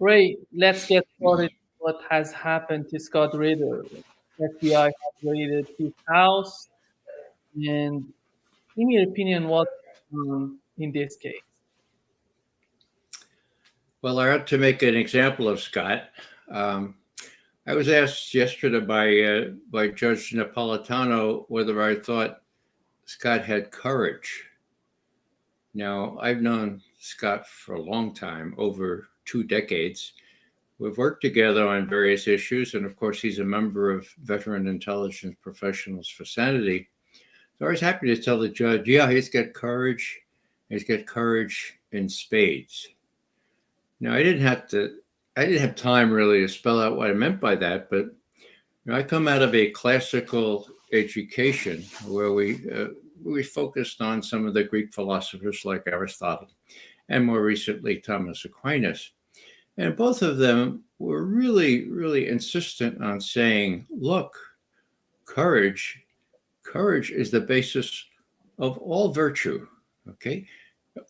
Ray, let's get started. What has happened to Scott Ritter? FBI has raided his house, and give me your opinion what's going on in this case. Well, I ought to make an example of Scott. Um, I was asked yesterday by Judge Napolitano whether I thought Scott had courage. Now, I've known Scott for a long time, over 2 decades. We've worked together on various issues, and of course, he's a member of Veteran Intelligence Professionals for Sanity. So I was happy to tell the judge, yeah, he's got courage. He's got courage in spades. Now, I didn't have time really to spell out what I meant by that, but I come out of a classical education where we focused on some of the Greek philosophers like Aristotle and more recently Thomas Aquinas. And both of them were really, really insistent on saying, look, courage is the basis of all virtue. Okay?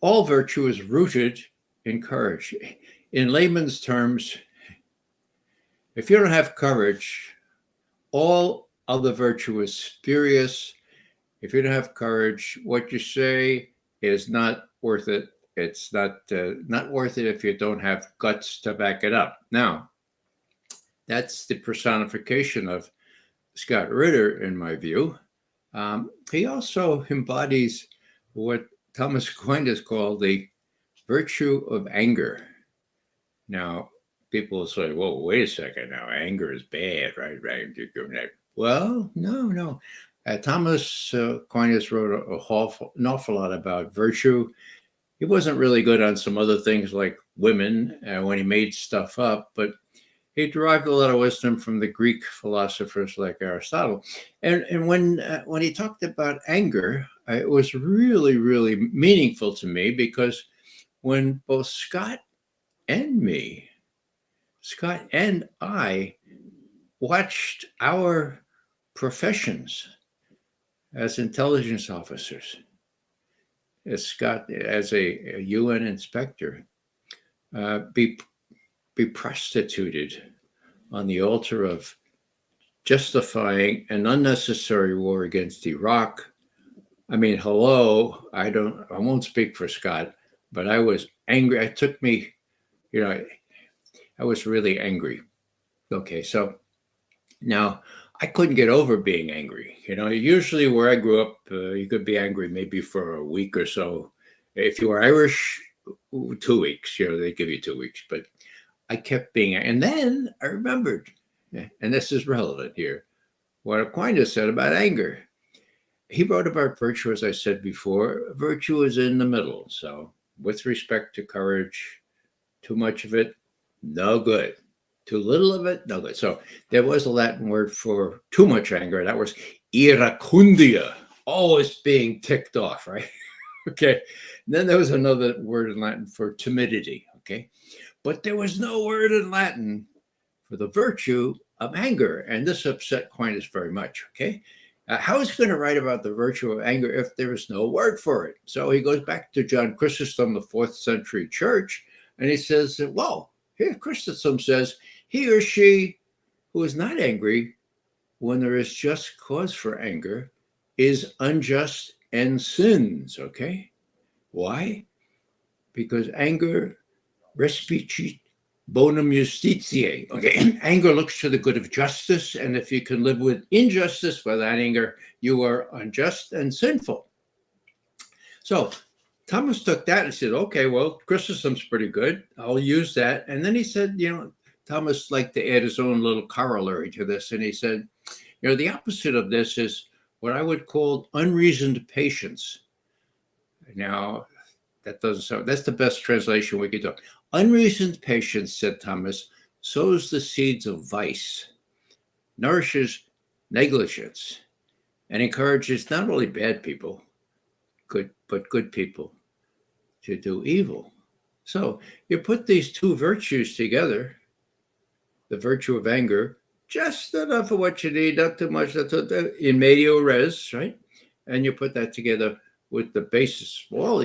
All virtue is rooted in courage. In layman's terms, if you don't have courage, all other virtue is spurious. If you don't have courage, what you say is not worth it. It's not worth it if you don't have guts to back it up. Now, that's the personification of Scott Ritter, in my view. He also embodies what Thomas Aquinas called the virtue of anger. Now, people will say, "Whoa, wait a second! Now, anger is bad, right? Right? Well, no. Thomas Aquinas wrote an awful lot about virtue. He wasn't really good on some other things like women when he made stuff up, but he derived a lot of wisdom from the Greek philosophers like Aristotle. And when he talked about anger, it was really, really meaningful to me because when both Scott and I watched our professions as intelligence officers, as Scott, as a UN inspector, be prostituted on the altar of justifying an unnecessary war against Iraq. I mean, hello, I won't speak for Scott, but I was angry. It took me, I was really angry. Okay, so now I couldn't get over being angry. Usually where I grew up, you could be angry maybe for a week or so. If you were Irish, 2 weeks, they give you 2 weeks. But I kept being, and then I remembered, and this is relevant here, what Aquinas said about anger. He wrote about virtue, as I said before. Virtue is in the middle. So with respect to courage, too much of it, no good. Too little of it, no good. So there was a Latin word for too much anger. That was iracundia, always being ticked off, right? Okay. And then there was another word in Latin for timidity. Okay. But there was no word in Latin for the virtue of anger. And this upset Aquinas very much. Okay. How is he going to write about the virtue of anger if there is no word for it? So he goes back to John Chrysostom, the 4th century church, and he says, well, here Chrysostom says, he or she who is not angry when there is just cause for anger is unjust and sins, okay? Why? Because anger respicit bonum justitiae, okay? Anger looks to the good of justice, and if you can live with injustice without anger, you are unjust and sinful. So Thomas took that and said, okay, well, Chrysostom's pretty good. I'll use that. And then he said, Thomas liked to add his own little corollary to this. And he said, the opposite of this is what I would call unreasoned patience. Now, that doesn't sound, that's the best translation we could do. Unreasoned patience, said Thomas, sows the seeds of vice, nourishes negligence, and encourages not only bad people, but good people to do evil. So you put these two virtues together, the virtue of anger, just enough of what you need, not too much, in medio res, right? And you put that together with the basis of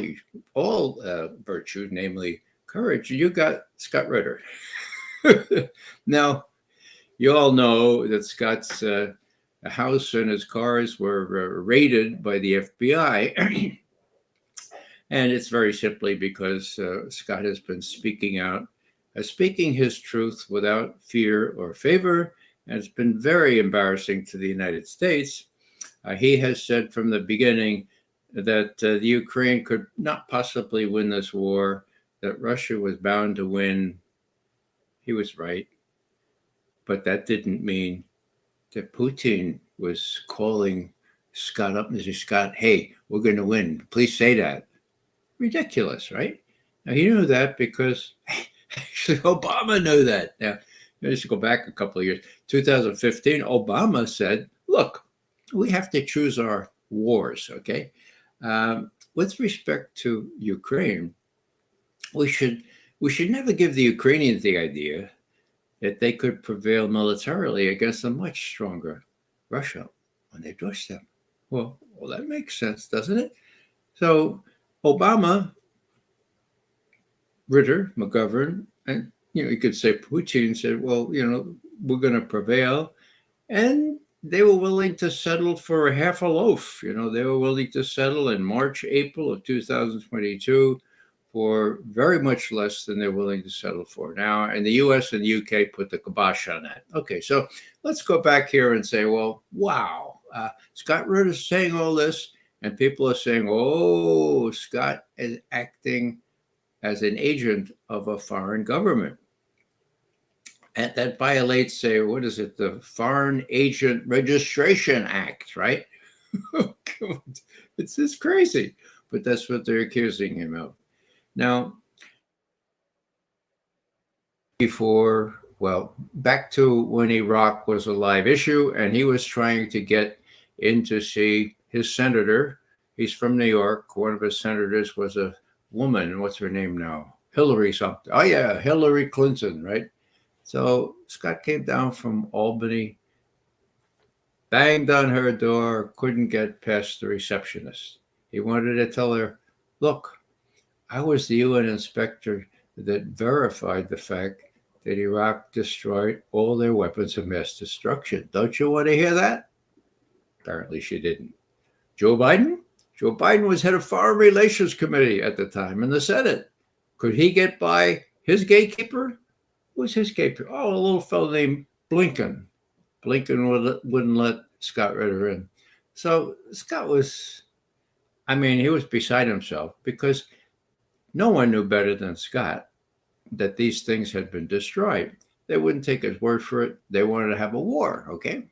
all virtue, namely courage. You got Scott Ritter. Now, you all know that Scott's house and his cars were raided by the FBI. And it's very simply because Scott has been speaking out, speaking his truth without fear or favor. And it's been very embarrassing to the United States. He has said from the beginning that the Ukraine could not possibly win this war, that Russia was bound to win. He was right. But that didn't mean that Putin was calling Scott up and saying, Scott, hey, we're going to win. Please say that. Ridiculous, right? Now, he knew that because actually Obama knew that. Now, let's go back a couple of years. 2015, Obama said, look, we have to choose our wars, okay? With respect to Ukraine, we should never give the Ukrainians the idea that they could prevail militarily against a much stronger Russia on their doorstep. Well, that makes sense, doesn't it? So Obama, Ritter, McGovern, and you could say Putin said, well, we're going to prevail, and they were willing to settle for a half a loaf. They were willing to settle in March, April of 2022 for very much less than they're willing to settle for now. And the US and the UK put the kibosh on that. Okay, so let's go back here and say, well, wow, Scott Ritter's saying all this, and people are saying, oh, Scott is acting as an agent of a foreign government. And that violates, the Foreign Agent Registration Act, right? It's just crazy. But that's what they're accusing him of. Now, back to when Iraq was a live issue, and he was trying to get in to see his senator. He's from New York. One of his senators was a woman. What's her name now? Hillary something. Oh, yeah, Hillary Clinton, right? So Scott came down from Albany, banged on her door, couldn't get past the receptionist. He wanted to tell her, look, I was the UN inspector that verified the fact that Iraq destroyed all their weapons of mass destruction. Don't you want to hear that? Apparently she didn't. Joe Biden? Joe Biden was head of Foreign Relations Committee at the time in the Senate. Could he get by his gatekeeper? Who was his gatekeeper? Oh, a little fellow named Blinken. Blinken wouldn't let Scott Ritter in. So Scott was, he was beside himself because no one knew better than Scott that these things had been destroyed. They wouldn't take his word for it. They wanted to have a war, okay?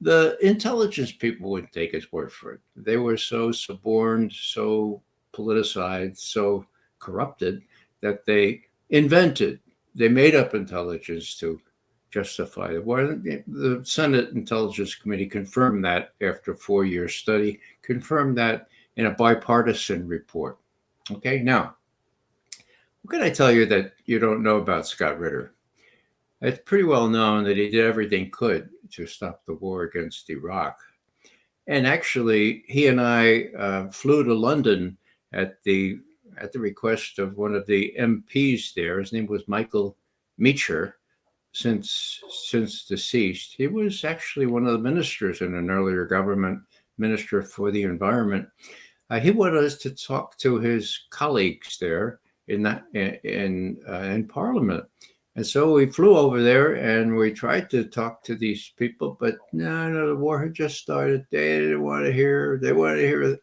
The intelligence people wouldn't take his word for it. They were so suborned, so politicized, so corrupted that they made up intelligence to justify the war. The Senate Intelligence Committee confirmed that after a 4-year study, confirmed that in a bipartisan report. Okay, now, what can I tell you that you don't know about Scott Ritter? It's pretty well known that he did everything he could to stop the war against Iraq. And actually, he and I flew to London at the request of one of the MPs there. His name was Michael Meacher, since deceased. He was actually one of the ministers in an earlier government, Minister for the Environment. He wanted us to talk to his colleagues there in Parliament. And so we flew over there and we tried to talk to these people, but no, the war had just started. They didn't want to hear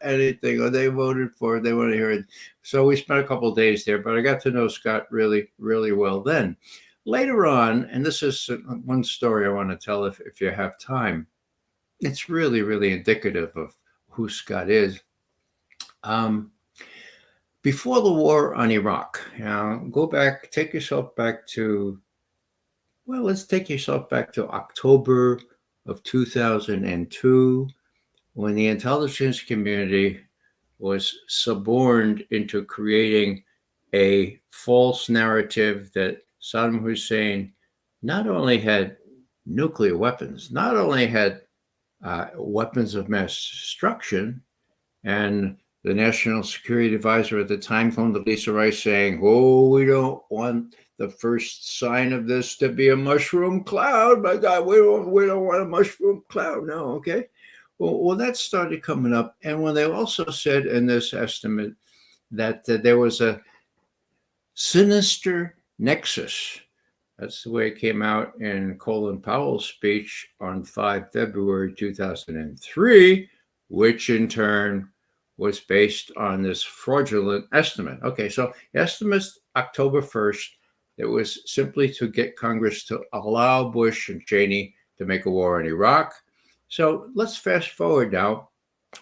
anything, or they voted for it. They want to hear it. So we spent a couple of days there, but I got to know Scott really, really well then. Later on, and this is one story I want to tell if you have time. It's really, really indicative of who Scott is. Before the war on Iraq, take yourself back to October of 2002, when the intelligence community was suborned into creating a false narrative that Saddam Hussein not only had nuclear weapons, not only had weapons of mass destruction, and the national security advisor at the time, Condoleezza Rice, saying, "Oh, we don't want the first sign of this to be a mushroom cloud. My God, we don't want a mushroom cloud. No, okay." Well, that started coming up, and when they also said in this estimate that there was a sinister nexus. That's the way it came out in Colin Powell's speech on 5 February 2003, which in turn was based on this fraudulent estimate. Okay, so estimates October 1st, it was simply to get Congress to allow Bush and Cheney to make a war in Iraq. So let's fast forward now.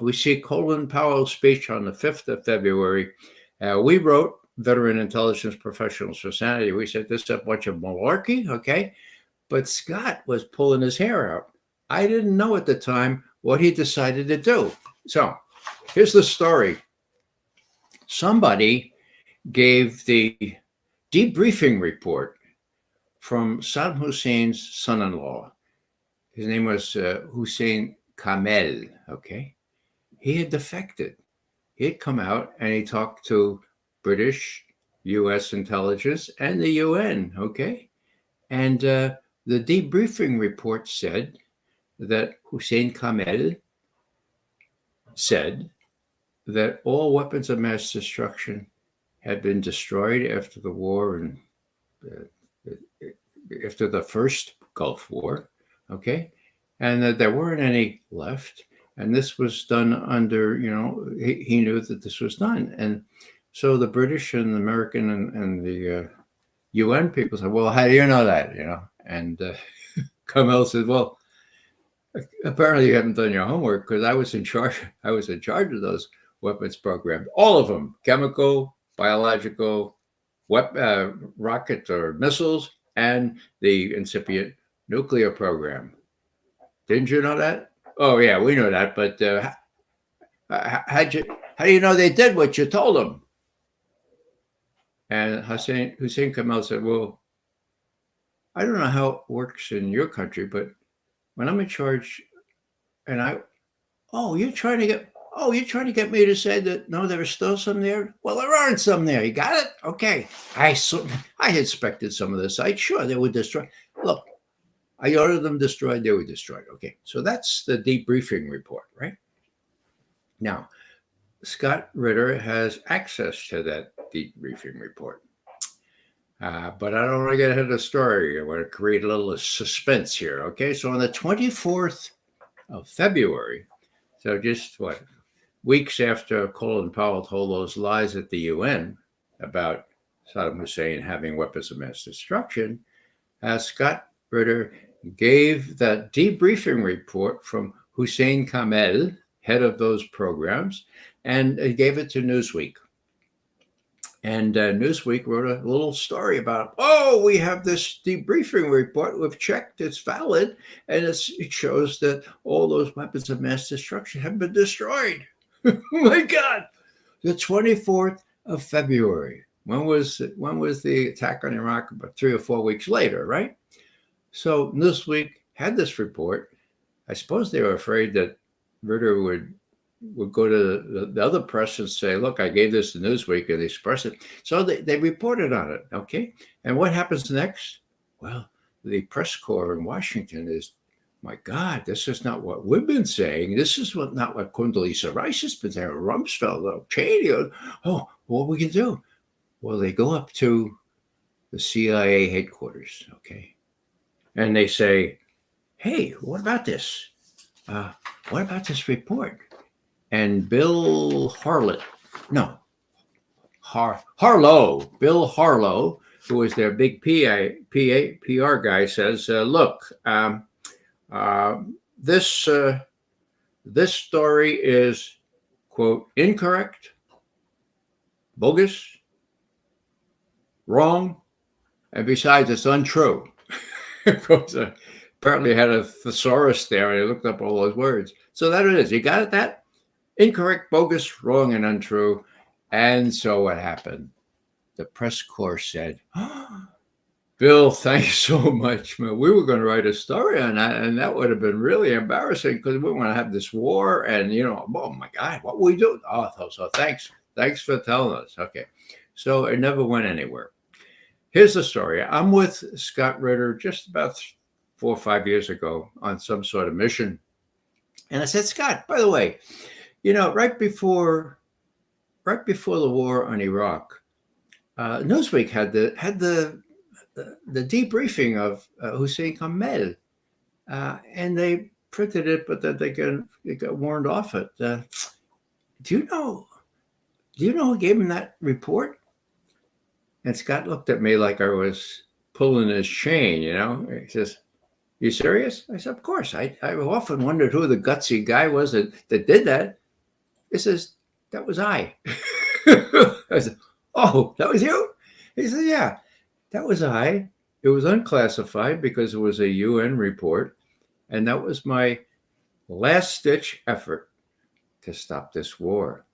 We see Colin Powell's speech on the 5th of February. We wrote, Veteran Intelligence Professionals for Sanity, we said this is a bunch of malarkey, okay? But Scott was pulling his hair out. I didn't know at the time what he decided to do. So here's the story. Somebody gave the debriefing report from Saddam Hussein's son-in-law. His name was Hussein Kamel, okay? He had defected. He had come out and he talked to British, U.S. intelligence, and the UN, okay? And the debriefing report said that Hussein Kamel said that all weapons of mass destruction had been destroyed after the war and after the first Gulf War, okay? And that there weren't any left. And this was done under, he knew that this was done. And so the British and the American and the UN people said, well, how do you know that, And Kamel said, well, apparently you haven't done your homework because I was in charge of those weapons programs, all of them, chemical, biological, rocket or missiles, and the incipient nuclear program. Didn't you know that? Oh, yeah, we know that. But how do you know they did what you told them? And Hussein Kamel said, well, I don't know how it works in your country, but when I'm in charge and you're trying to get me to say that, no, there are still some there? Well, there aren't some there. You got it? Okay. I inspected some of the sites. Sure, they were destroyed. Look, I ordered them destroyed. They were destroyed. Okay. So that's the debriefing report, right? Now, Scott Ritter has access to that debriefing report. But I don't want to get ahead of the story. I want to create a little suspense here. Okay. So on the 24th of February, so just weeks after Colin Powell told those lies at the UN about Saddam Hussein having weapons of mass destruction, Scott Ritter gave that debriefing report from Hussein Kamel, head of those programs, and gave it to Newsweek. And Newsweek wrote a little story about, we have this debriefing report. We've checked, it's valid, and it shows that all those weapons of mass destruction have been destroyed. Oh my God! The 24th of February. When was the attack on Iraq? About 3 or 4 weeks later, right? So Newsweek had this report. I suppose they were afraid that Ritter would go to the other press and say, look, I gave this to Newsweek and they expressed it. So they reported on it, okay? And what happens next? Well, the press corps in Washington is, my God, this is not what we've been saying. This is not what Condoleezza Rice has been saying, Rumsfeld, Cheney. What we can do? Well, they go up to the CIA headquarters, okay? And they say, hey, what about this? What about this report? And Bill Harlow, who was their big PR guy, says, look, this story is, quote, incorrect, bogus, wrong, and besides, it's untrue. Apparently had a thesaurus there, and I looked up all those words. So that it is. You got it, that? Incorrect, bogus, wrong, and untrue. And so what happened? The press corps said, Bill, thank you so much, man. We were going to write a story on that, and that would have been really embarrassing because we want to have this war, and oh my God, what we do? Oh, so thanks for telling us. Okay, so it never went anywhere. Here's the story. I'm with Scott Ritter just about 4 or 5 years ago on some sort of mission, and I said, Scott, by the way, right before the war on Iraq, Newsweek had the debriefing of Hussein Kamel, and they printed it, but then they got warned off it. Do you know? Do you know who gave him that report? And Scott looked at me like I was pulling his chain. He says, "You serious?" I said, "Of course. I often wondered who the gutsy guy was that did that." He says, "That was I." I said, "Oh, that was you?" He said, "Yeah, that was I. It was unclassified because it was a UN report. And that was my last ditch effort to stop this war."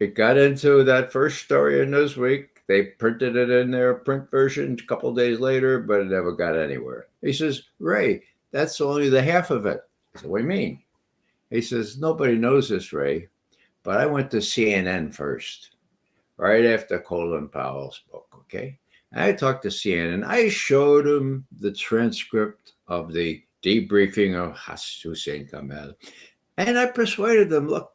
It got into that first story in Newsweek. They printed it in their print version a couple of days later, but it never got anywhere. He says, "Ray, that's only the half of it." I said, "What do you mean?" He says, "Nobody knows this, Ray, but I went to CNN first, right after Colin Powell spoke, okay? I talked to CNN. I showed him the transcript of the debriefing of Hussein Kamel. And I persuaded them, look,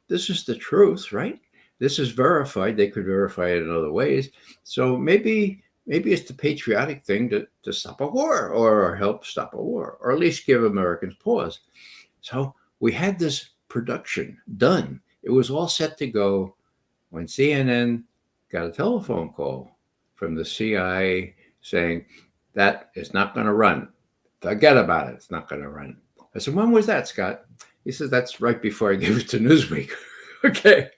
this is the truth, right? This is verified. They could verify it in other ways. So maybe it's the patriotic thing to stop a war or help stop a war, or at least give Americans pause. So we had this production done. It was all set to go when CNN got a telephone call from the CIA saying that is not going to run. Forget about it. It's not going to run. I said, "When was that, Scott?" He says, "That's right before I gave it to Newsweek." Okay.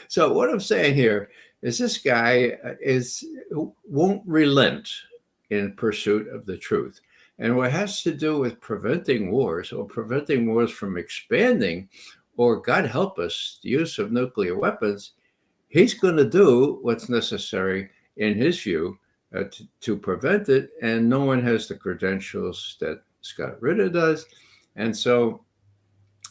So what I'm saying here is this guy won't relent in pursuit of the truth. And what has to do with preventing wars or preventing wars from expanding, or God help us, the use of nuclear weapons, he's going to do what's necessary in his view to prevent it. And no one has the credentials that Scott Ritter does. And so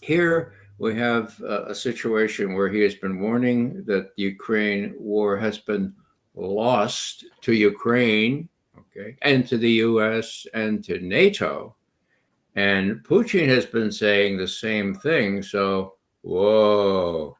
here we have a situation where he has been warning that the Ukraine war has been lost to Ukraine, okay, and to the US and to NATO. And Putin has been saying the same thing. So, whoa,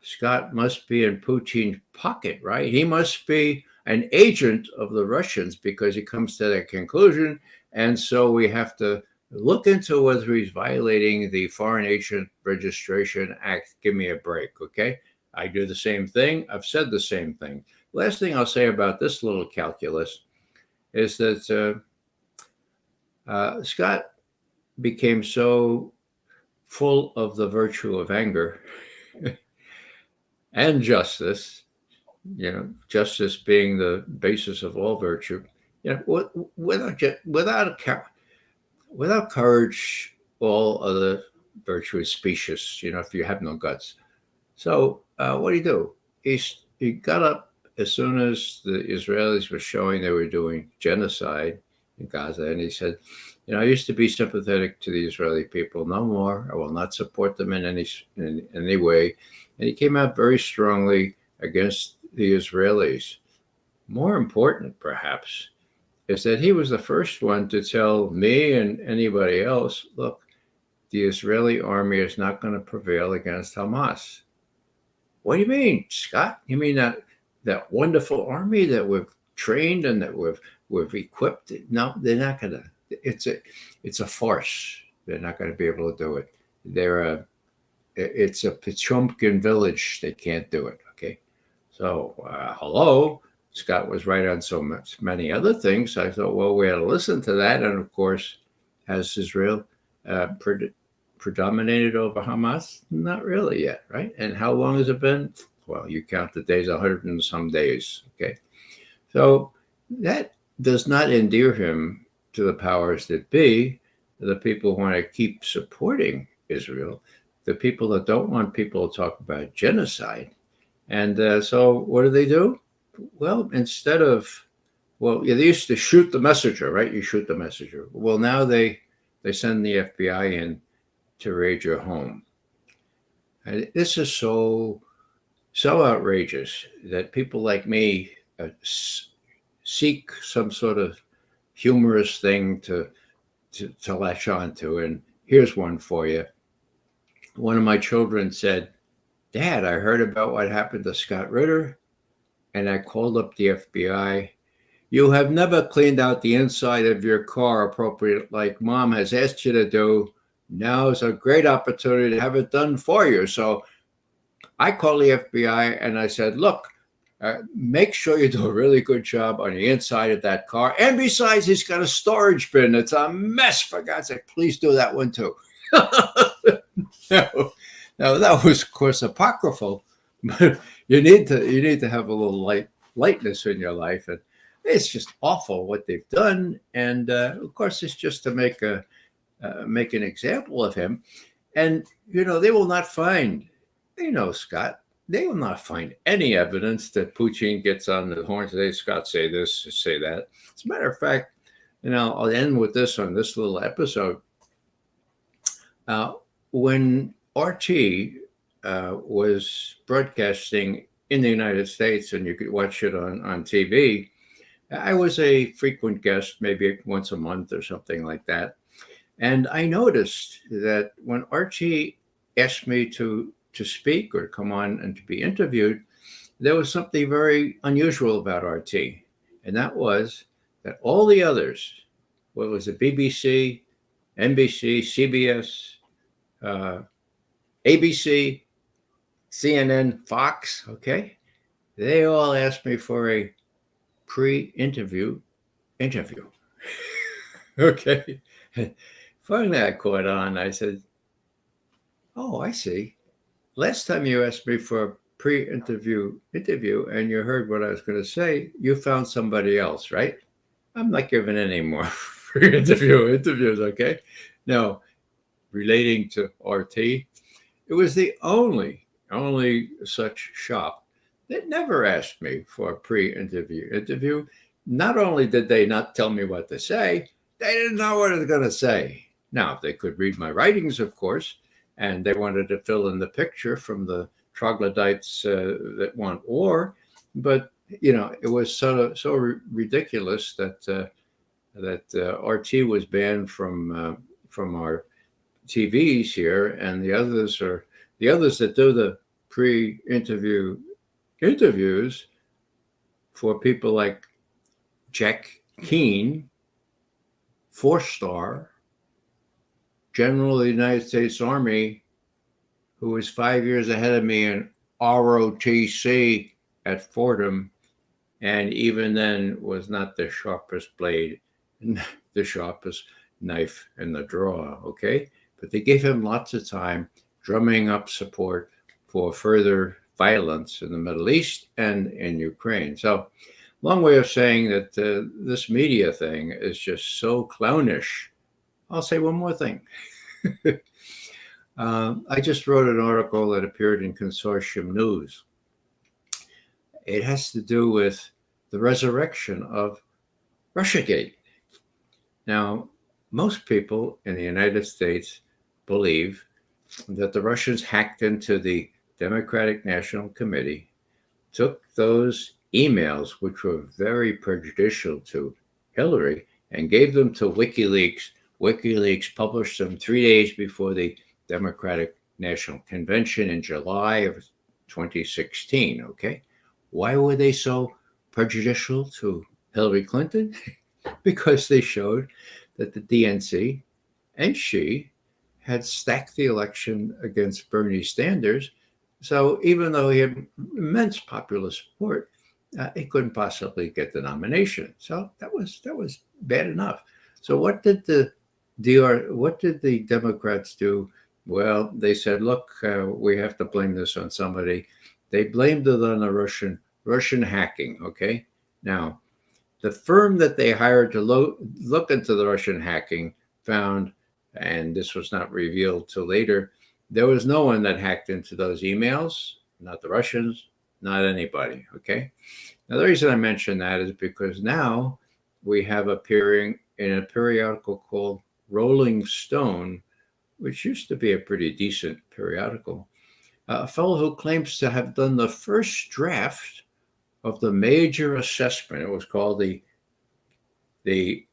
Scott must be in Putin's pocket, right? He must be an agent of the Russians because he comes to that conclusion. And so we have to look into whether he's violating the Foreign Agent Registration Act. Give me a break, okay? I do the same thing. I've said the same thing. Last thing I'll say about this little calculus is that Scott became so full of the virtue of anger and justice, justice being the basis of all virtue, without courage, all other virtue is specious, if you have no guts. So what did he do? He got up as soon as the Israelis were showing they were doing genocide in Gaza, and he said, I used to be sympathetic to the Israeli people. No more. I will not support them in any way. And he came out very strongly against the Israelis. More important, perhaps, is that he was the first one to tell me and anybody else, look, the Israeli army is not going to prevail against Hamas. What do you mean, Scott? You mean that wonderful army that we've trained and that we've equipped? No, they're not going to. It's a farce. They're not going to be able to do it. It's a Potemkin village. They can't do it. Okay. So, hello. Scott was right on so many other things. I thought, well, we had to listen to that. And of course, has Israel predominated over Hamas? Not really yet, right? And how long has it been? Well, you count the days, 100 and some days. Okay. So that does not endear him to the powers that be, the people who want to keep supporting Israel, the people that don't want people to talk about genocide. And so what do? Well, instead of Well, yeah, they used to shoot the messenger, right? You shoot the messenger. Well, now they send the FBI in to raid your home. And this is so outrageous that people like me seek some sort of humorous thing to latch on to. And here's one for you. One of my children said, "Dad, I heard about what happened to Scott Ritter, and I called up the FBI. You have never cleaned out the inside of your car appropriate like Mom has asked you to do. Now is a great opportunity to have it done for you." So I called the FBI and I said, "Look, make sure you do a really good job on the inside of that car. And besides, he's got a storage bin. It's a mess, for God's sake. Please do that one too." Now that was, of course, apocryphal, but you need to have a little lightness in your life, and it's just awful what they've done. And of course, it's just to make an example of him. And they will not find, Scott, they will not find any evidence that Putin gets on the horn today. Scott, say this, say that. As a matter of fact, I'll end with this on this little episode. When RT was broadcasting in the United States, and you could watch it on TV, I was a frequent guest, maybe once a month or something like that. And I noticed that when RT asked me to speak or to come on and to be interviewed, there was something very unusual about RT. And that was that all the others, what was it, BBC, NBC, CBS, ABC, CNN, Fox, okay, they all asked me for a pre-interview interview. Okay. Finally, I caught on. I said, "Oh, I see. Last time you asked me for a pre-interview interview and you heard what I was going to say, you found somebody else, right? I'm not giving any more pre-interview interviews, okay?" Now, relating to RT, it was the only such shop that never asked me for a pre-interview interview. Not only did they not tell me what to say, they didn't know what I was going to say. Now, they could read my writings, of course, and they wanted to fill in the picture from the troglodytes that want war. But, it was so ridiculous that RT was banned from our TVs here, and the others that do the pre-interview interviews for people like Jack Keane, 4-star General of the United States Army, who was 5 years ahead of me in ROTC at Fordham, and even then was not the sharpest blade, the sharpest knife in the drawer, okay? But they gave him lots of time drumming up support for further violence in the Middle East and in Ukraine. So, long way of saying that this media thing is just so clownish. I'll say one more thing. I just wrote an article that appeared in Consortium News. It has to do with the resurrection of Russiagate. Now, most people in the United States believe that the Russians hacked into the Democratic National Committee, took those emails, which were very prejudicial to Hillary, and gave them to WikiLeaks. WikiLeaks published them 3 days before the Democratic National Convention in July of 2016, okay? Why were they so prejudicial to Hillary Clinton? Because they showed that the DNC and she had stacked the election against Bernie Sanders. So even though he had immense popular support, he couldn't possibly get the nomination. So that was bad enough. So what did the Democrats do? Well, they said, "Look, we have to blame this on somebody." They blamed it on the Russian hacking. Okay, now the firm that they hired to look into the Russian hacking found, and this was not revealed till later, there was no one that hacked into those emails, not the Russians, not anybody. Okay. Now, the reason I mention that is because now we have appearing in a periodical called Rolling Stone, which used to be a pretty decent periodical, a fellow who claims to have done the first draft of the major assessment. It was called the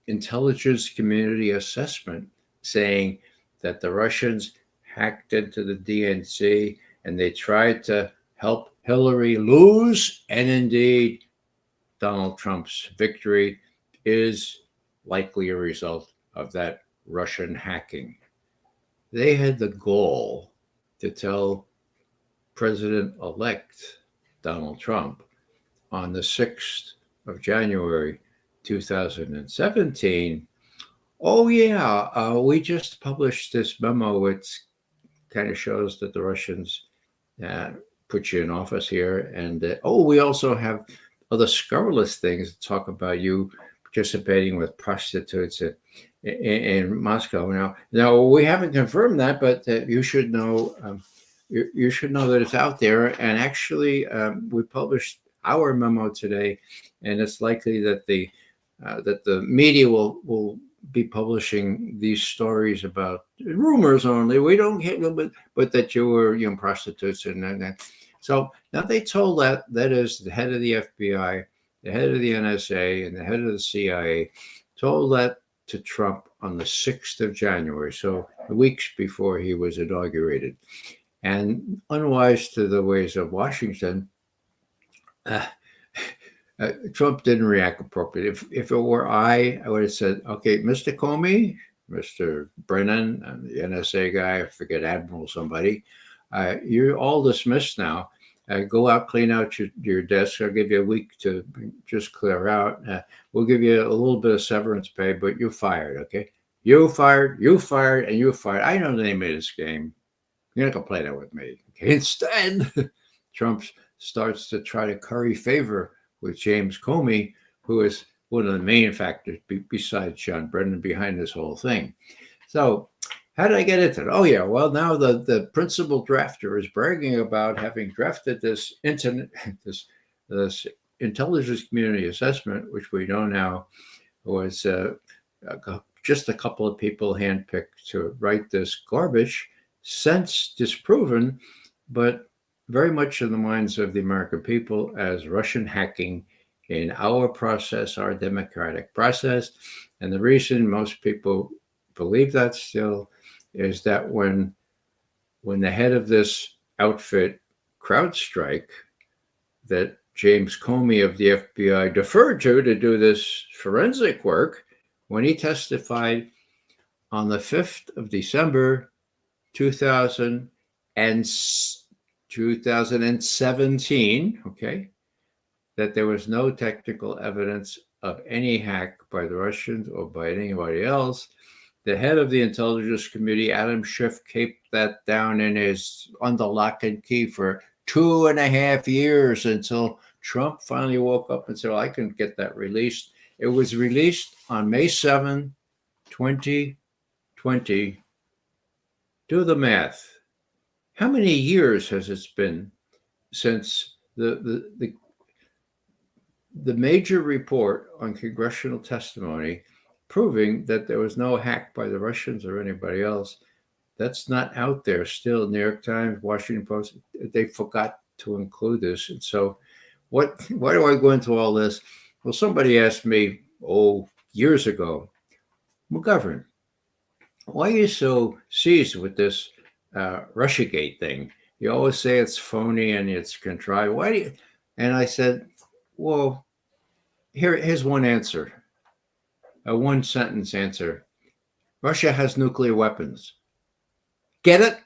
Intelligence Community Assessment, saying that the Russians hacked into the DNC and they tried to help Hillary lose, and indeed Donald Trump's victory is likely a result of that Russian hacking. They had the gall to tell President-elect Donald Trump on the 6th of January 2017, oh yeah, we just published this memo which kind of shows that the Russians put you in office here. And we also have other scurrilous things that talk about you participating with prostitutes in Moscow. Now we haven't confirmed that, but you should know. You should know that it's out there. And actually, we published our memo today, and it's likely that the media will be publishing these stories about rumors only. We don't get, but that you were, prostitutes and that. So now they told that is the head of the FBI, the head of the NSA, and the head of the CIA told that to Trump on the 6th of January, so weeks before he was inaugurated. And unwise to the ways of Washington, Trump didn't react appropriately. If it were I would have said, okay, Mr. Comey, Mr. Brennan, and the NSA guy, I forget, Admiral somebody, you're all dismissed now. Go out, clean out your desk. I'll give you a week to just clear out. We'll give you a little bit of severance pay, but you're fired, okay? You fired, and you fired. I know the name of this game. You're not going to play that with me. Okay? Instead, Trump starts to try to curry favor with James Comey, who is one of the main factors besides John Brennan behind this whole thing. So how did I get into it? Oh, yeah. Well, now the principal drafter is bragging about having drafted this this intelligence community assessment, which we know now was just a couple of people handpicked to write this garbage, since disproven, but very much in the minds of the American people as Russian hacking in our process, our democratic process. And the reason most people believe that still is that when the head of this outfit, CrowdStrike, that James Comey of the FBI deferred to do this forensic work, when he testified on the 5th of December, 2017, okay, that there was no technical evidence of any hack by the Russians or by anybody else. The head of the intelligence committee, Adam Schiff, kept that down under lock and key for 2.5 years until Trump finally woke up and said, well, I can get that released. It was released on May 7, 2020. Do the math. How many years has it been since the major report on congressional testimony proving that there was no hack by the Russians or anybody else? That's not out there still. New York Times, Washington Post, they forgot to include this. And so why do I go into all this? Well, somebody asked me, years ago, McGovern, why are you so seized with this Russiagate thing? You always say it's phony and it's contrived. Why do you? And I said, well, here's one answer, a one sentence answer. Russia has nuclear weapons. Get it?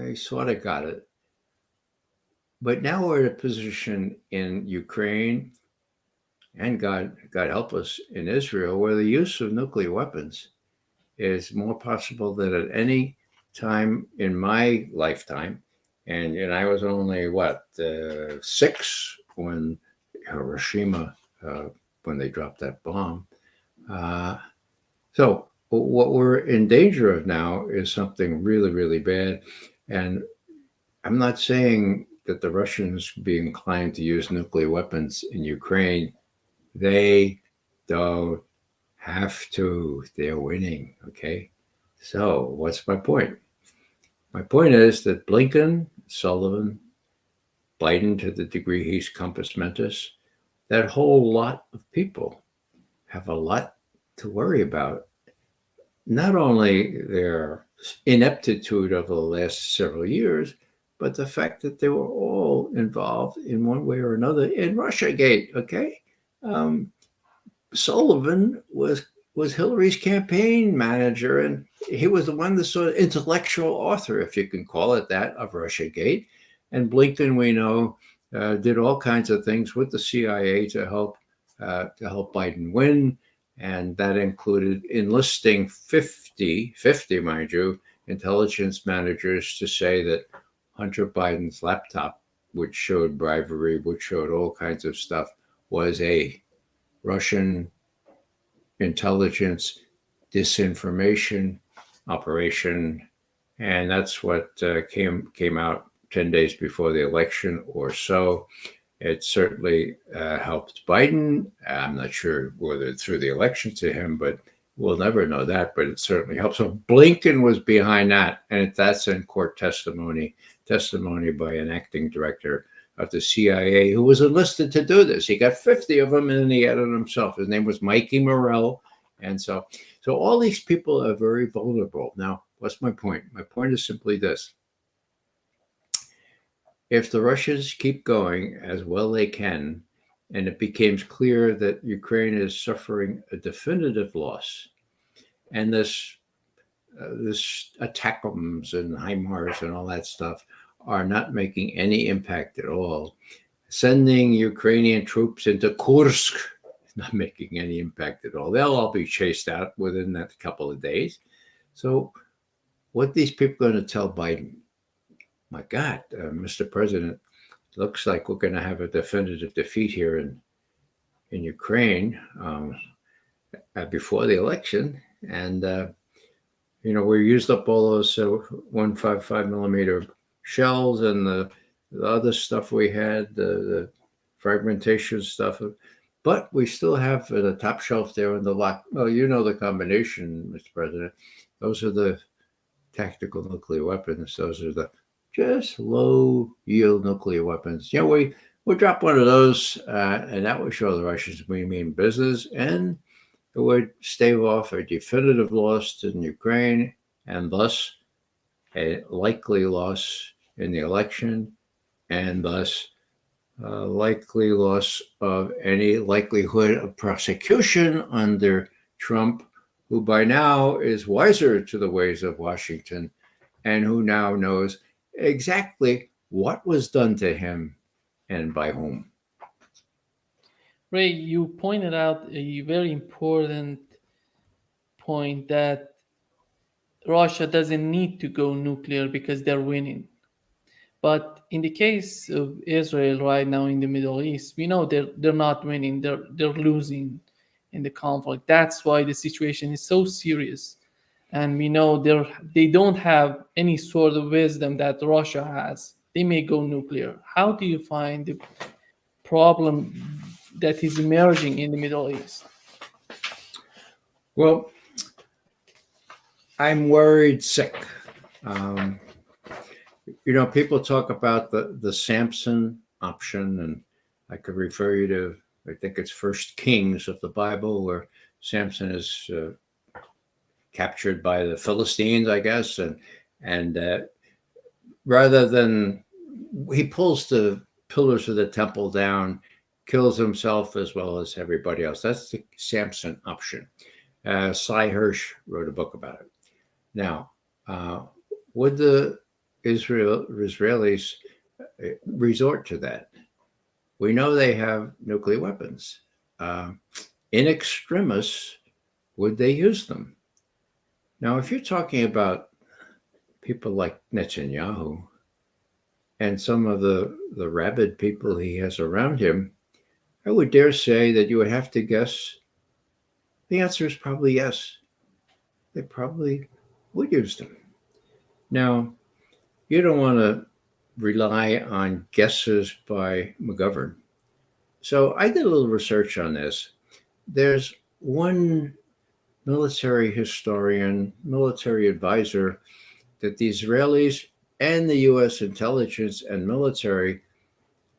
I sort of got it. But now we're in a position in Ukraine, and God help us, in Israel, where the use of nuclear weapons is more possible than at any time in my lifetime. And I was only, 6 when Hiroshima, when they dropped that bomb. So what we're in danger of now is something really, really bad. And I'm not saying that the Russians be inclined to use nuclear weapons in Ukraine. They don't have to. They're winning. Okay. So what's my point? My point is that Blinken, Sullivan, Biden to the degree he's compass mentis, that whole lot of people have a lot to worry about. Not only their ineptitude over the last several years, but the fact that they were all involved in one way or another in Russiagate. Okay, um, Sullivan was Hillary's campaign manager, and he was the one, the sort of intellectual author, if you can call it that, of Russiagate. And Blinken, we know, did all kinds of things with the CIA to help Biden win, and that included enlisting 50, mind you, intelligence managers to say that Hunter Biden's laptop, which showed bribery, which showed all kinds of stuff, was a Russian intelligence disinformation operation, and that's what came out 10 days before the election or so. It certainly helped Biden. I'm not sure whether through the election to him, but we'll never know that, but it certainly helps. So Blinken was behind that, and that's in court testimony by an acting director of the CIA who was enlisted to do this. He got 50 of them, and then he had it himself. His name was Mikey Morell. And so all these people are very vulnerable. Now, what's my point? My point is simply this. If the Russians keep going as well they can, and it becomes clear that Ukraine is suffering a definitive loss, and this ATACMS and HIMARS and all that stuff are not making any impact at all. Sending Ukrainian troops into Kursk is not making any impact at all. They'll all be chased out within that couple of days. So what these people are going to tell Biden? My God, Mr. President, looks like we're going to have a definitive defeat here in Ukraine before the election. And, we used up all those 155 millimeter shells and the other stuff we had, the fragmentation stuff. But we still have the top shelf there in the lock. Well, you know the combination, Mr. President. Those are the tactical nuclear weapons. Those are the just low yield nuclear weapons. We drop one of those, and that would show the Russians we mean business, and it would stave off a definitive loss in Ukraine, and thus a likely loss in the election, and thus a likely loss of any likelihood of prosecution under Trump, who by now is wiser to the ways of Washington, and who now knows exactly what was done to him and by whom. Ray, you pointed out a very important point that Russia doesn't need to go nuclear because they're winning. But in the case of Israel right now in the Middle East, we know they're not winning, they're losing in the conflict. That's why the situation is so serious. And we know they don't have any sort of wisdom that Russia has. They may go nuclear. How do you find the problem that is emerging in the Middle East? Well, I'm worried sick. People talk about the Samson option, and I could refer you to, I think it's First Kings of the Bible, where Samson is captured by the Philistines, I guess, and rather than he pulls the pillars of the temple down, kills himself as well as everybody else. That's the Samson option. Cy Hirsch wrote a book about it. Now, would the Israelis resort to that? We know they have nuclear weapons. In extremis, would they use them? Now, if you're talking about people like Netanyahu and some of the rabid people he has around him, I would dare say that you would have to guess the answer is probably yes. They probably would use them. Now, you don't want to rely on guesses by McGovern. So I did a little research on this. There's one military historian, military advisor that the Israelis and the U.S. intelligence and military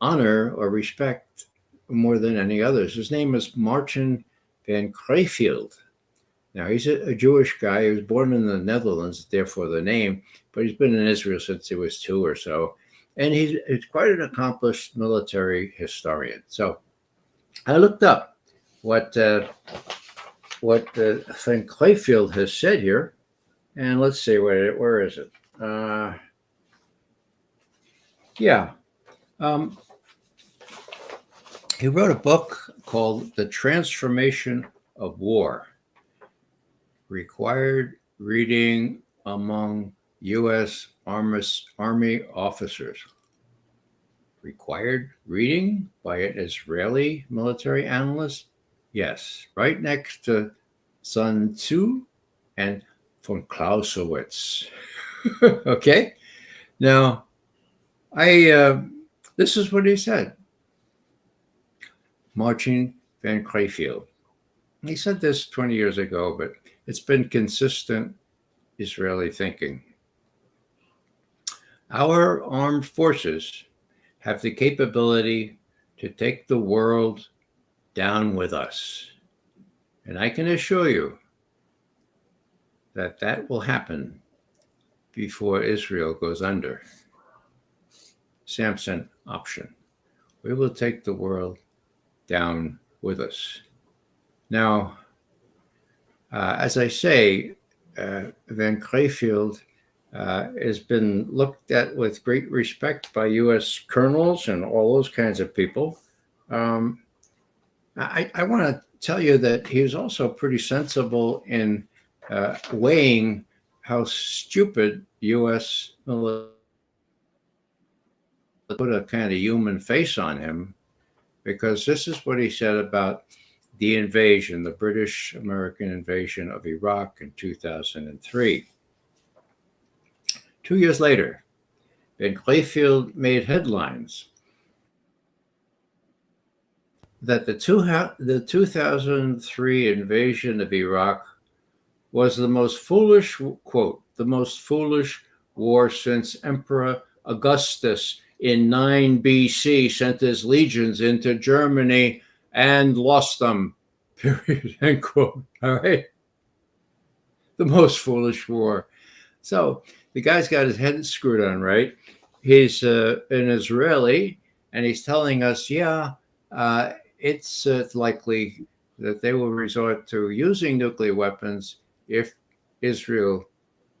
honor or respect more than any others. His name is Martin van Crefeld. Now, he's a Jewish guy. He was born in the Netherlands, therefore the name, but he's been in Israel since he was 2 or so. And he's quite an accomplished military historian. So I looked up what Van Crefeld has said here. And let's see, where is it? Yeah. He wrote a book called The Transformation of War, required reading among U.S. Army officers. Required reading by an Israeli military analyst? Yes, right next to Sun Tzu and von Clausewitz. Okay? Now, this is what he said. Martin van Crefeld. He said this 20 years ago, but it's been consistent Israeli thinking. Our armed forces have the capability to take the world down with us. And I can assure you that that will happen before Israel goes under. Samson option. We will take the world down with us. Now, as I say, Van Crefeld has been looked at with great respect by U.S. colonels and all those kinds of people. I want to tell you that he was also pretty sensible in weighing how stupid U.S. military put a kind of human face on him, because this is what he said about the invasion, the British-American invasion of Iraq in 2003. 2 years later, Van Crefeld made headlines that the 2003 invasion of Iraq was the most foolish, quote, the most foolish war since Emperor Augustus in 9 BC sent his legions into Germany and lost them, period, end quote. All right. The most foolish war. So the guy's got his head screwed on, right? He's an Israeli, and he's telling us, it's likely that they will resort to using nuclear weapons if Israel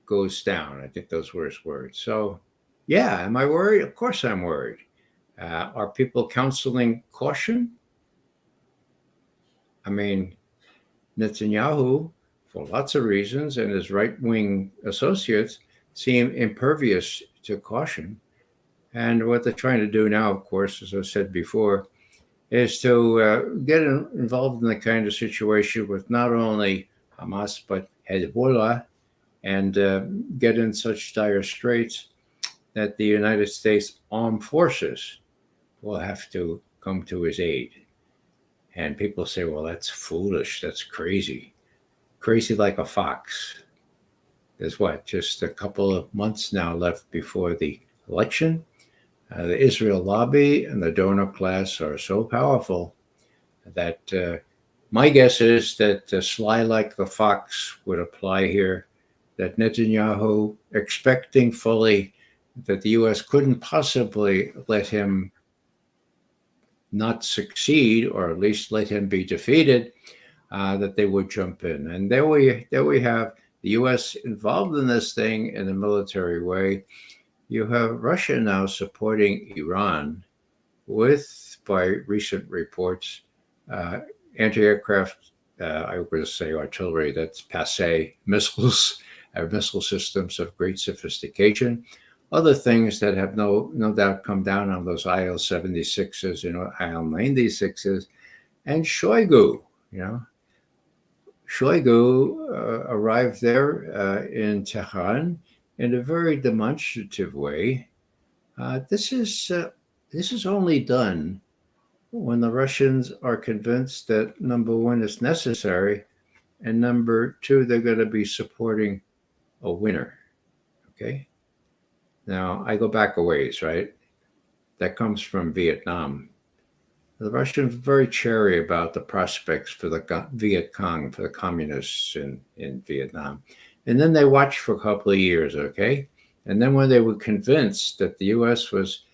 goes down. I think those were his words. So, yeah, am I worried? Of course I'm worried. Are people counseling caution? I mean, Netanyahu, for lots of reasons, and his right-wing associates seem impervious to caution. And what they're trying to do now, of course, as I said before, is to get involved in the kind of situation with not only Hamas, but Hezbollah, and get in such dire straits that the United States Armed Forces will have to come to his aid. And people say, well, that's foolish. That's crazy. Crazy like a fox. There's just a couple of months now left before the election. The Israel lobby and the donor class are so powerful that my guess is that sly like the fox would apply here, that Netanyahu, expecting fully that the U.S. couldn't possibly let him not succeed, or at least let him be defeated, that they would jump in. And there we have the U.S. involved in this thing in a military way. You have Russia now supporting Iran with, by recent reports, anti-aircraft, I was going to say artillery, that's passé, missiles, missile systems of great sophistication. Other things that have no doubt come down on those IL-76s, IL-96s, and Shoigu, Shoigu arrived there in Tehran in a very demonstrative way, This is only done when the Russians are convinced that number one is necessary, and number two they're going to be supporting a winner. Okay. Now I go back a ways, right? That comes from Vietnam. The Russians were very chary about the prospects for the Viet Cong, for the communists in Vietnam. And then they watched for a couple of years, okay? And then when they were convinced that the U.S. was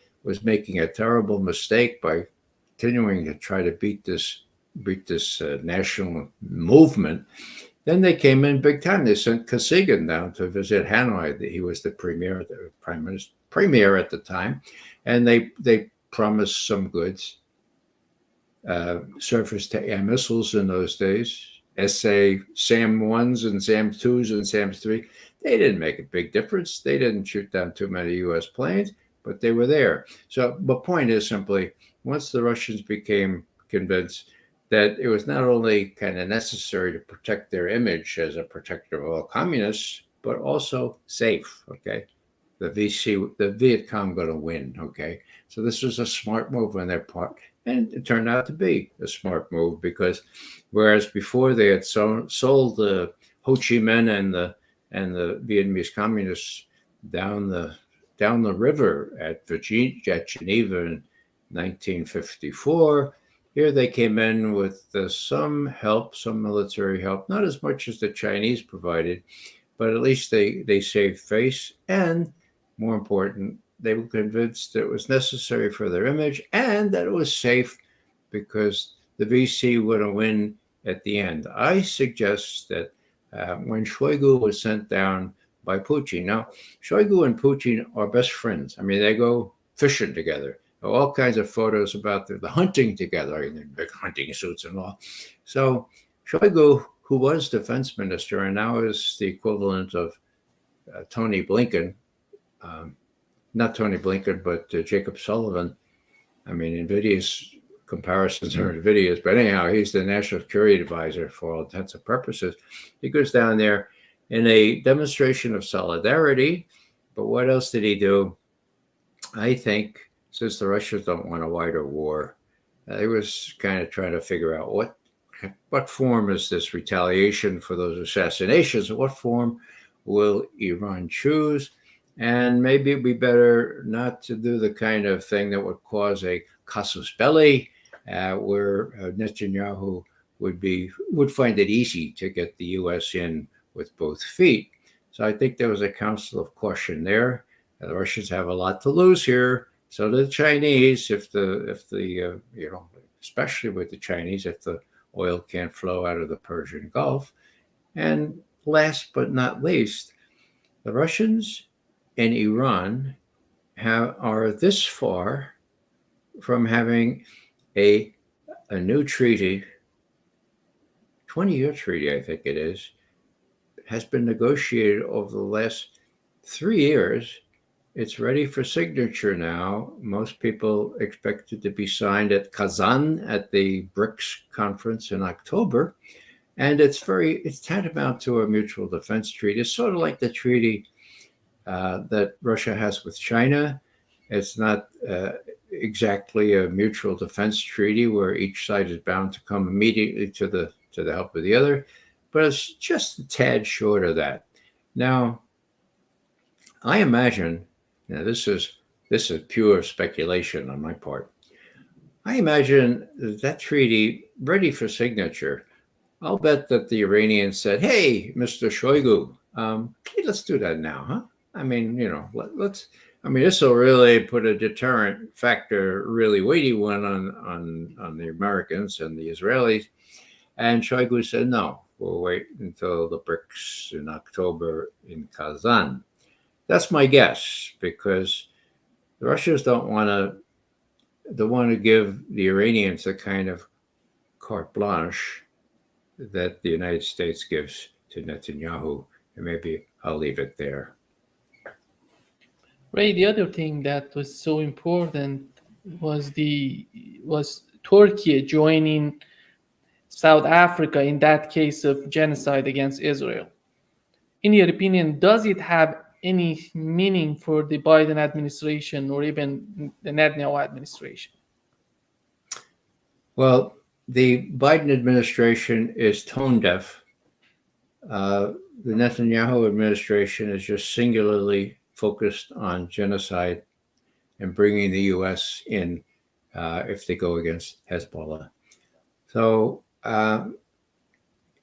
making a terrible mistake by continuing to try to beat this national movement, then they came in big time. They sent Kosygin down to visit Hanoi. He was the premier at the time, and they promised some goods. Surface to air missiles in those days, SA SAM 1s and SAM 2s and SAM 3. They didn't make a big difference. They didn't shoot down too many U.S. planes, but they were there. So the point is simply, once the Russians became convinced that it was not only kind of necessary to protect their image as a protector of all communists, but also safe, okay? The Viet Cong going to win, okay? So this was a smart move on their part. And it turned out to be a smart move because whereas before they had sold the Ho Chi Minh and the Vietnamese communists down the river at Geneva in 1954, here they came in with some help, some military help, not as much as the Chinese provided, but at least they saved face. And more important, they were convinced that it was necessary for their image and that it was safe because the VC would win at the end. I suggest that when Shoigu was sent down by Putin, now Shoigu and Putin are best friends. I mean, they go fishing together. There are all kinds of photos about the hunting together in big hunting suits and all. So Shoigu, who was defense minister and now is the equivalent of Tony Blinken, not Tony Blinken, but Jacob Sullivan. I mean, invidious comparisons are invidious, but anyhow, he's the national security advisor for all intents and purposes. He goes down there in a demonstration of solidarity, but what else did he do? I think, since the Russians don't want a wider war, he was kind of trying to figure out what form is this retaliation for those assassinations? What form will Iran choose? And maybe it'd be better not to do the kind of thing that would cause a casus belli, where Netanyahu would find it easy to get the U.S. in with both feet. So I think there was a council of caution there. The Russians have a lot to lose here. So do the Chinese, if the especially with the Chinese, if the oil can't flow out of the Persian Gulf. And last but not least, the Russians and Iran are this far from having a new treaty, 20-year treaty, I think it is, has been negotiated over the last 3 years. It's ready for signature now. Most people expect it to be signed at Kazan at the BRICS conference in October. And it's tantamount to a mutual defense treaty. It's sort of like the treaty that Russia has with China. It's not exactly a mutual defense treaty where each side is bound to come immediately to the help of the other, but it's just a tad short of that. Now, I imagine, this is pure speculation on my part. I imagine that treaty ready for signature. I'll bet that the Iranians said, "Hey, Mr. Shoigu, hey, let's do that now, huh? I mean, let's. I mean, this will really put a deterrent factor, really weighty one on the Americans and the Israelis." And Shoigu said, "No, we'll wait until the BRICS in October in Kazan." That's my guess, because the Russians don't want to give the Iranians the kind of carte blanche that the United States gives to Netanyahu. And maybe I'll leave it there. Ray, the other thing that was so important was Turkey joining South Africa in that case of genocide against Israel. In your opinion, does it have any meaning for the Biden administration or even the Netanyahu administration? Well, the Biden administration is tone deaf. Uh, the Netanyahu administration is just singularly focused on genocide and bringing the U.S. in if they go against Hezbollah. So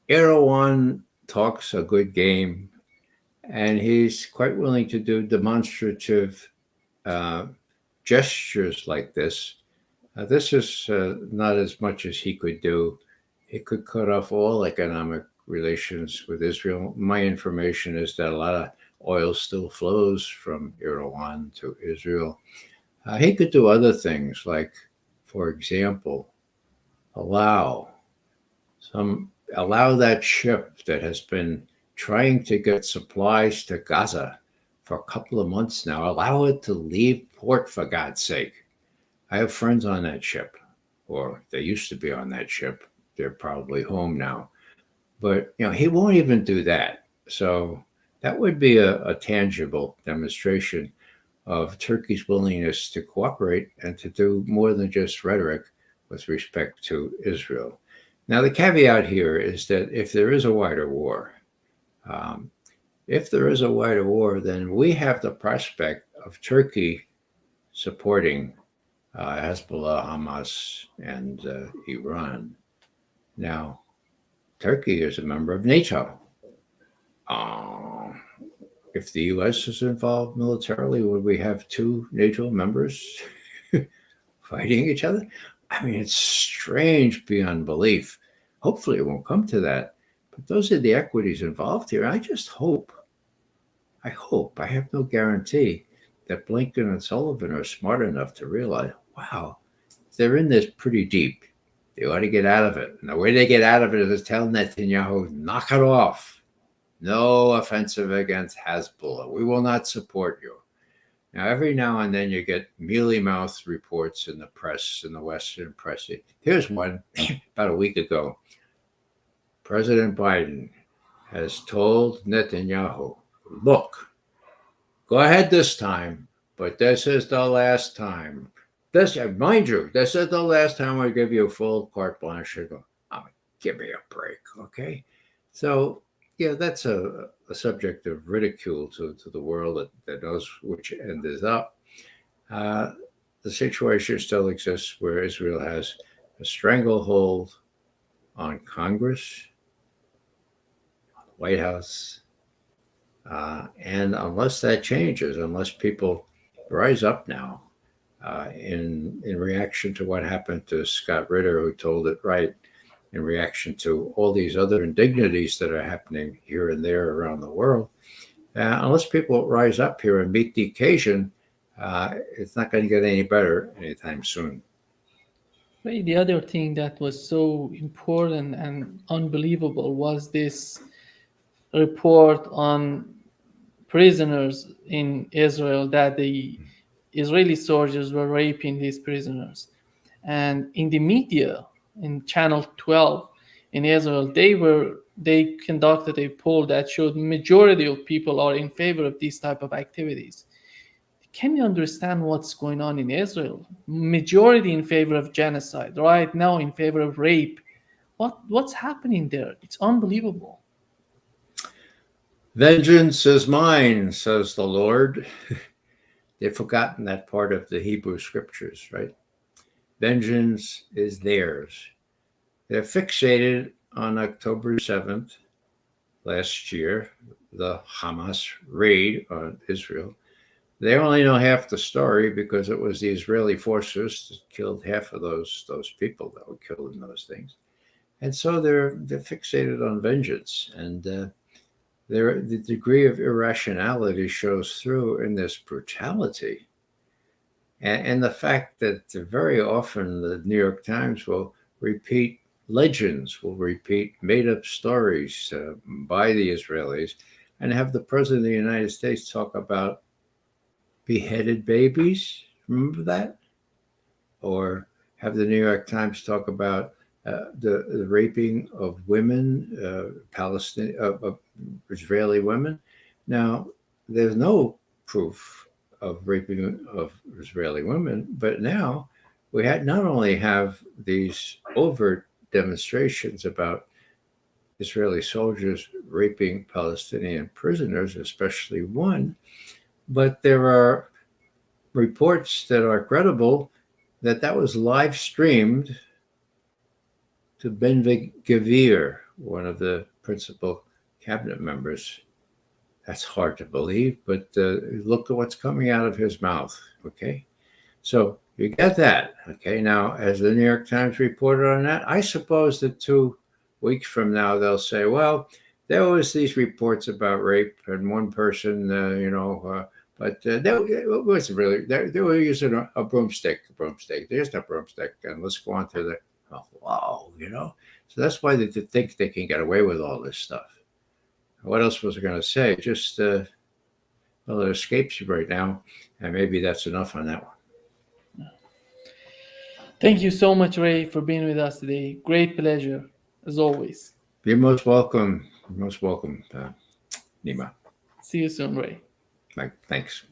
Erdogan talks a good game, and he's quite willing to do demonstrative uh, gestures like this. This is not as much as he could do. He could cut off all economic relations with Israel. My information is that a lot of oil still flows from Iran to Israel. He could do other things, like, for example, allow that ship that has been trying to get supplies to Gaza for a couple of months now. Allow it to leave port, for God's sake. I have friends on that ship, or they used to be on that ship. They're probably home now. But he won't even do that. So that would be a tangible demonstration of Turkey's willingness to cooperate and to do more than just rhetoric with respect to Israel. Now, the caveat here is that if there is a wider war, then we have the prospect of Turkey supporting Hezbollah, Hamas, and Iran. Now, Turkey is a member of NATO. If the U.S. is involved militarily, would we have two NATO members fighting each other? I mean, it's strange beyond belief. Hopefully it won't come to that. But those are the equities involved here. I have no guarantee that Blinken and Sullivan are smart enough to realize, wow, they're in this pretty deep. They ought to get out of it. And the way they get out of it is tell Netanyahu, knock it off. No offensive against Hezbollah. We will not support you. Now, every now and then you get mealy-mouthed reports in the press, in the Western press. Here's one about a week ago. President Biden has told Netanyahu, look, go ahead this time, but this is the last time. Mind you, this is the last time I give you full carte blanche. Give me a break, okay? So, that's a subject of ridicule to the world that knows which end is up. The situation still exists where Israel has a stranglehold on Congress, on the White House, and unless that changes, unless people rise up now in reaction to what happened to Scott Ritter, who told it right, in reaction to all these other indignities that are happening here and there around the world, unless people rise up here and meet the occasion, it's not going to get any better anytime soon. The other thing that was so important and unbelievable was this report on prisoners in Israel, that the Israeli soldiers were raping these prisoners. And in the media, in Channel 12 in Israel, they conducted a poll that showed majority of people are in favor of these type of activities. Can you understand what's going on in Israel? Majority in favor of genocide, right now in favor of rape. What's happening there? It's unbelievable. Vengeance is mine, says the Lord. They've forgotten that part of the Hebrew scriptures, right? Vengeance is theirs. They're fixated on October 7th last year, the Hamas raid on Israel. They only know half the story because it was the Israeli forces that killed half of those people that were killed in those things. And so they're fixated on vengeance. And the degree of irrationality shows through in this brutality. And the fact that very often the New York Times will repeat legends, will repeat made-up stories by the Israelis, and have the President of the United States talk about beheaded babies. Remember that? Or have the New York Times talk about the raping of women, Palestinian, Israeli women. Now, there's no proof of raping of Israeli women, but now we had not only have these overt demonstrations about Israeli soldiers raping Palestinian prisoners, especially one, but there are reports that are credible that that was live streamed to Ben Gvir, one of the principal cabinet members. That's hard to believe, but look at what's coming out of his mouth. Okay, so you get that. Okay, now as the New York Times reported on that, I suppose that 2 weeks from now they'll say, well, there was these reports about rape and one person, but it wasn't really. They were using a broomstick. There's no broomstick, and let's go on to the. Oh, wow. So that's why they think they can get away with all this stuff. What else was I going to say? Just, well, it escapes you right now, and maybe that's enough on that one. Thank you so much, Ray, for being with us today. Great pleasure, as always. You're most welcome. Nima. See you soon, Ray. Thanks.